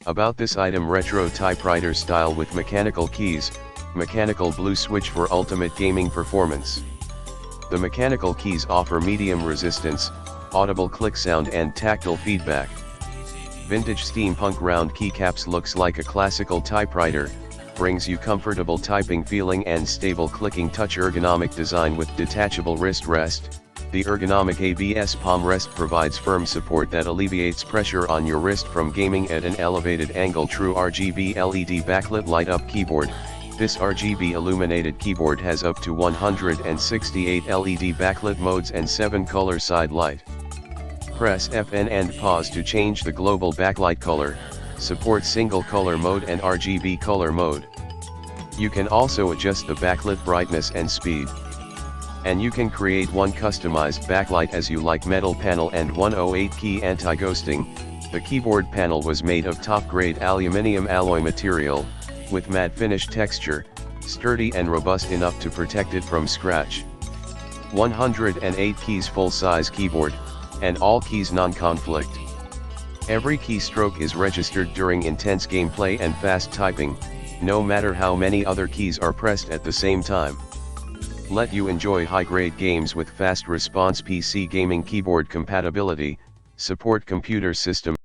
About this item: retro typewriter style with mechanical keys, mechanical blue switch for ultimate gaming performance. The mechanical keys offer medium resistance, audible click sound and tactile feedback. Vintage steampunk round keycaps looks like a classical typewriter, brings you comfortable typing feeling and stable clicking touch. Ergonomic design with detachable wrist rest. The ergonomic ABS palm rest provides firm support that alleviates pressure on your wrist from gaming at an elevated angle. True RGB LED backlit light up keyboard. This RGB illuminated keyboard has up to 168 LED backlit modes and 7 color side light. Press FN and pause to change the global backlight color, supports single color mode and RGB color mode. You can also adjust the backlit brightness and speed. And you can create one customized backlight as you like. Metal panel and 108 key anti-ghosting. The keyboard panel was made of top-grade aluminium alloy material, with matte finish texture, sturdy and robust enough to protect it from scratch. 108 keys full-size keyboard, and all keys non-conflict. Every keystroke is registered during intense gameplay and fast typing, no matter how many other keys are pressed at the same time. Let you enjoy high-grade games with fast response. PC gaming keyboard compatibility, support computer system